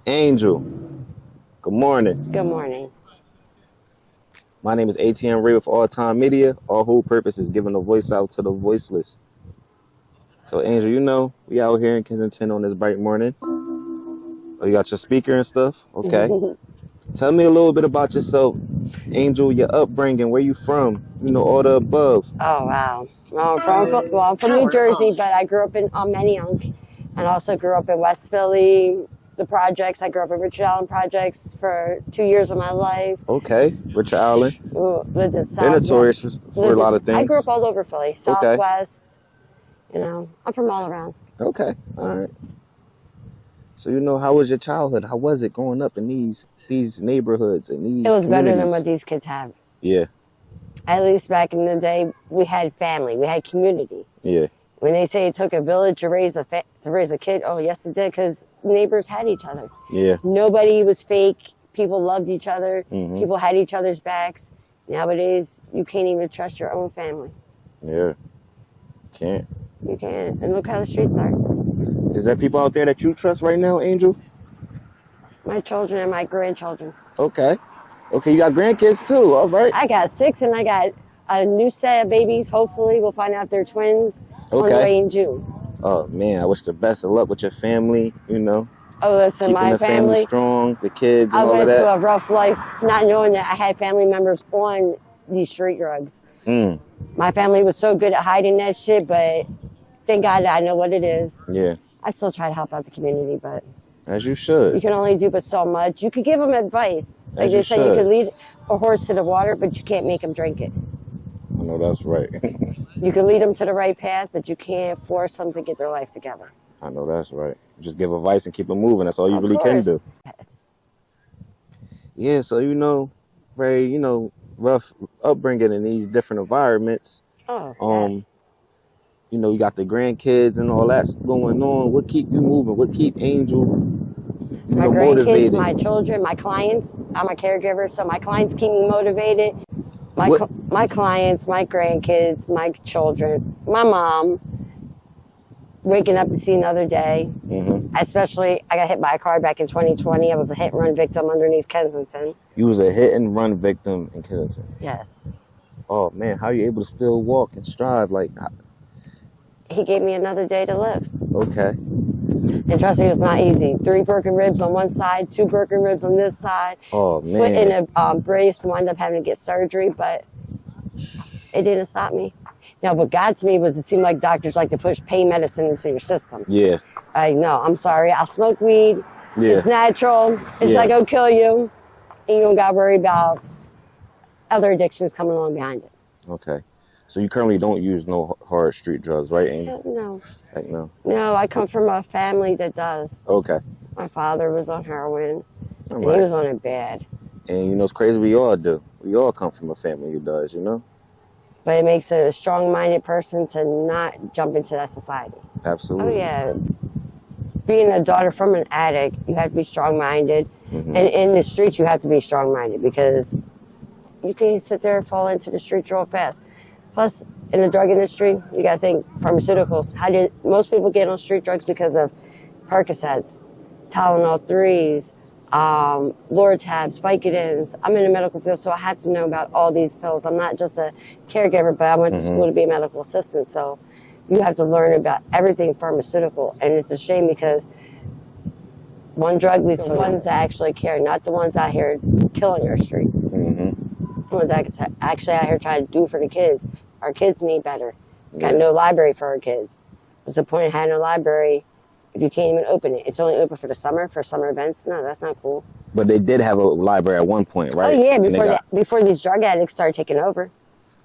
Angel, good morning. Good morning. My name is ATM Ray with All Time Media. Our whole purpose is giving a voice out to the voiceless. So, Angel, we out here in Kensington on this bright morning. Oh, you got your speaker and stuff? Okay. Tell me a little bit about yourself, Angel, your upbringing, where you from, all the above. Oh, wow. Well, I'm from New Jersey, but I grew up in Manayunk and also grew up in West Philly, the projects. I grew up in Richard Allen projects for 2 years of my life. Okay. Richard Allen. Lived in They're South. notorious for a lot of things. I grew up all over Philly, Okay. Southwest. I'm from all around. Okay. All right. So, how was your childhood? How was it growing up in these neighborhoods and these It was better than communities? what these kids have. Yeah. At least back in the day, we had family. We had community. Yeah. When they say it took a village to raise a kid, oh yes it did, because neighbors had each other. Yeah. Nobody was fake. People loved each other. Mhm. People had each other's backs. Nowadays, you can't even trust your own family. Yeah. Can't. You can't. And look how the streets are. Is there people out there that you trust right now, Angel? My children and my grandchildren. Okay. Okay, you got grandkids too. All right. I got 6, and I got a new set of babies. Hopefully, we'll find out if they're twins on the Okay. way in June. Oh man, I wish the best of luck with your family. Oh, listen, Keeping my the family strong, the kids, and I all of went through that. a rough life, not knowing that I had family members on these street drugs. Mm, My family was so good at hiding that shit, but thank God I know what it is. yeah, I still try to help out the community, but as you you should. can only do but so much. You could give them advice. Like As they you said, you should. could lead a horse to the water, but you can't make him drink it. I know that's right. You can lead them to the right path, but you can't force them to get their life together. I know that's right. Just give advice and keep it moving. That's all you Of really can course. do. Yeah, so very rough upbringing in these different environments. Oh, Um, yes. you got the grandkids and all that's going on. What keep you moving? What keep Angel, My grandkids, motivated? my children, my clients. I'm a caregiver, so my clients keep me motivated. My clients, my grandkids, my children, my mom, waking up to see another day. Hmm. Especially, I got hit by a car back in 2020. I was a hit and run victim underneath Kensington. You was a hit and run victim in Kensington. Yes. Oh man, how are you able to still walk and strive? He gave me another day to live. Okay. And trust me, it was not easy. 3 broken ribs on one side, 2 broken ribs on this side. Oh Foot in man. a brace and wound up having to get surgery, but it didn't stop me. Now, what got to me was it seemed like doctors like to push pain medicine into your system. Yeah. No, I'm sorry. I'll smoke weed. Yeah. It's natural. It's Yeah. not going to kill you. And you don't got to worry about other addictions coming along behind it. Okay. So you currently don't use no hard street drugs, right, Angel? No. Like no. No, I come from a family that does. Okay. My father was on heroin, All and he right. was on it bad. And it's crazy. We all do. We all come from a family who does. But it makes a strong-minded person to not jump into that society. Oh, Absolutely. yeah. Being a daughter from an addict, you have to be strong-minded. Mhm. And in the streets, you have to be strong-minded because you can sit there and fall into the streets real fast. Plus, in the drug industry, you got to think pharmaceuticals. Most people get on street drugs because of Percocets, Tylenol 3s, Lortabs, Vicodins. I'm in the medical field, so I have to know about all these pills. I'm not just a caregiver, but I went to school to be a medical assistant. So you have to learn about everything pharmaceutical. And it's a shame because one drug leads to the ones that actually care, not the ones out here killing our streets. Mm-hmm. The ones that actually out here trying to do for the kids. Our kids need better. Got no library for our kids. What's the point of having a library if you can't even open it? It's only open for summer events. No, that's not cool. But they did have a library at one point, right? Oh yeah, And they before these drug addicts started taking over.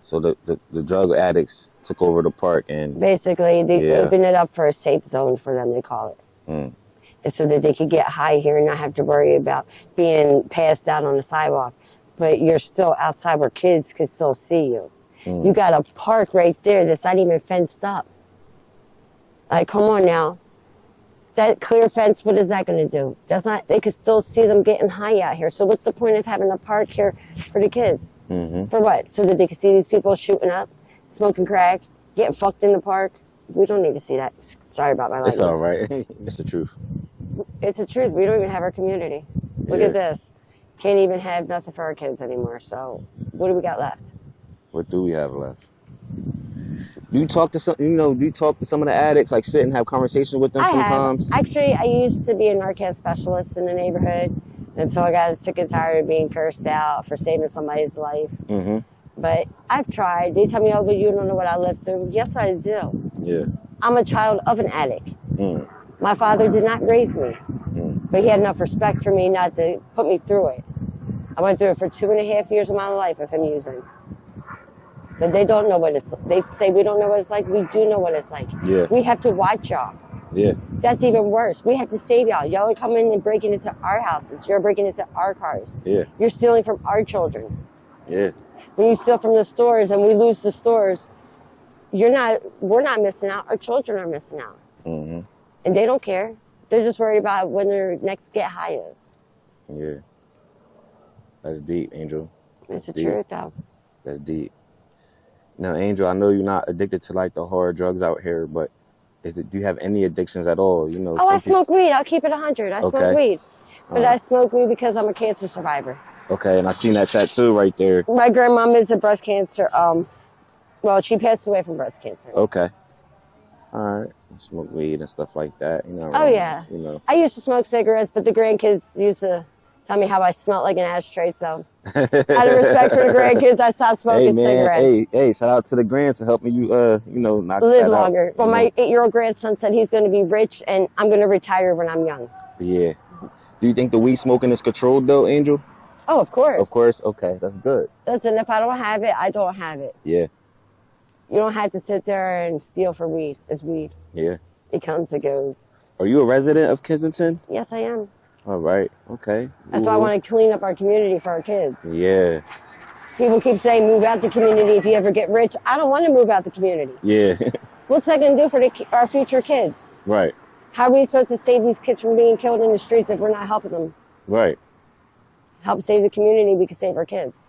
So the drug addicts took over the park and Basically, they Yeah. opened it up for a safe zone for them, they call it. Mm. And so that they could get high here and not have to worry about being passed out on the sidewalk. But you're still outside where kids can still see you. You got a park right there that's not even fenced up. Like, come on now. That clear fence, what is that going to do? They can still see them getting high out here. So what's the point of having a park here for the kids? Mm-hmm. For what? So that they can see these people shooting up, smoking crack, getting fucked in the park? We don't need to see that. Sorry about my language. It's all right. It's the truth. It's the truth. We don't even have our community. Look Yeah. at this. Can't even have nothing for our kids anymore. So what do we got left? What do we have left? Do you talk to some? Do you talk to some of the addicts? Like sit and have conversations with them I sometimes. have. Actually, I used to be a Narcan specialist in the neighborhood until I got sick and tired of being cursed out for saving somebody's life. Mm-hmm. But I've tried. They tell me, oh, but you don't know what I lived through. Yes, I do. Yeah. I'm a child of an addict. Mm. My father did not raise me, Mm. but he had enough respect for me not to put me through it. I went through it for 2.5 years of my life with him using. But they don't know what it's like. They say we don't know what it's like. We do know what it's like. Yeah. We have to watch y'all. Yeah. That's even worse. We have to save y'all. Y'all are coming and breaking into our houses. You're breaking into our cars. Yeah. You're stealing from our children. Yeah. When you steal from the stores and we lose the stores, we're not missing out. Our children are missing out. Mm-hmm. And they don't care. They're just worried about when their next get high is. Yeah. That's deep, Angel. It's the deep. truth, though. That's deep. Now, Angel, I know you're not addicted to like the hard drugs out here, but do you have any addictions at all? Oh, some I smoke weed. I'll keep it 100. I Okay. smoke weed. But Uh-huh. I smoke weed because I'm a cancer survivor. Okay, and I seen that tattoo right there. My grandmom is a breast cancer. Well, she passed away from breast cancer. Okay. All right. Smoke weed and stuff like that. Oh, yeah. I used to smoke cigarettes, but the grandkids used to tell me how I smelled like an ashtray. So, out of respect for the grandkids, I stopped smoking cigarettes. Hey, shout out to the grands for helping you, knock Live that longer. out. Well, my 8-year-old grandson said he's going to be rich and I'm going to retire when I'm young. Yeah. Do you think the weed smoking is controlled though, Angel? Oh, of course. Of course. Okay, that's good. Listen, if I don't have it, I don't have it. Yeah. You don't have to sit there and steal for weed. It's weed. Yeah. It comes, it goes. Are you a resident of Kensington? Yes, I am. All right. Okay. That's why I want to clean up our community for our kids. Yeah. People keep saying move out the community if you ever get rich. I don't want to move out the community. Yeah. What's that going to do for our future kids? Right. How are we supposed to save these kids from being killed in the streets if we're not helping them? Right. Help save the community, we can save our kids.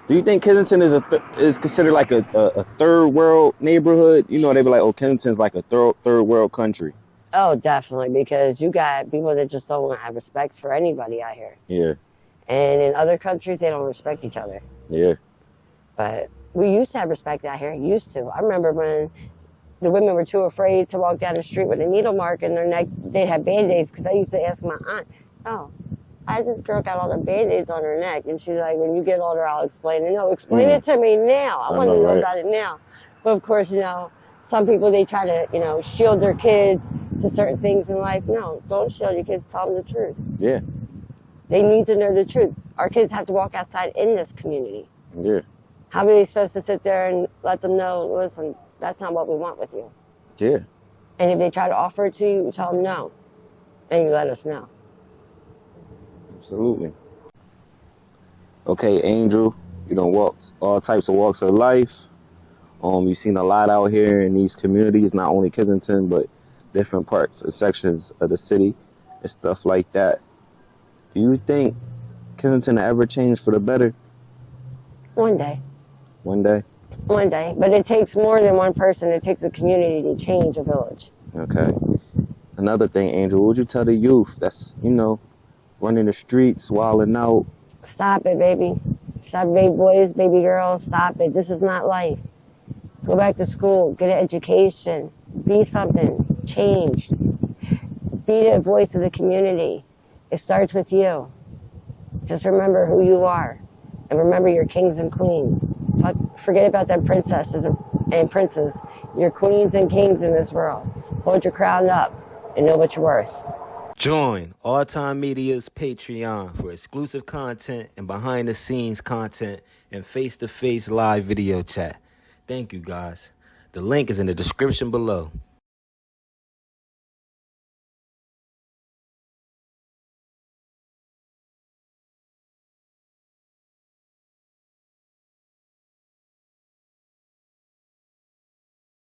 Do you think Kensington is considered like a third world neighborhood? They be like, oh, Kensington's like a third world country. Oh, definitely, because you got people that just don't have respect for anybody out here. Yeah. And in other countries, they don't respect each other. Yeah. But we used to have respect out here. Used to. I remember when the women were too afraid to walk down the street with a needle mark in their neck. They'd have Band-Aids because I used to ask my aunt, oh, I just girl got all the Band-Aids on her neck. And she's like, when you get older, I'll explain it. No, explain it to me now. I want to know about it now. But of course, some people, they try to, shield their kids to certain things in life. No, don't shield your kids. Tell them the truth. Yeah. They need to know the truth. Our kids have to walk outside in this community. Yeah. How are they supposed to sit there and let them know, listen, that's not what we want with you? Yeah. And if they try to offer it to you, tell them no. And you let us know. Absolutely. Okay, Angel, walked all types of walks of life. You've seen a lot out here in these communities, not only Kensington, but different parts and sections of the city and stuff like that. Do you think Kensington will ever change for the better? One day. One day? One day. But it takes more than one person. It takes a community to change a village. Okay. Another thing, Angel, what would you tell the youth that's, running the streets, wilding out? Stop it, baby. Stop it, baby boys, baby girls. Stop it. This is not life. Go back to school. Get an education. Be something. Change. Be the voice of the community. It starts with you. Just remember who you are. And remember your kings and queens. Forget about them princesses and princes. You're queens and kings in this world. Hold your crown up and know what you're worth. Join All Time Media's Patreon for exclusive content and behind-the-scenes content and face-to-face live video chat. Thank you, guys. The link is in the description below.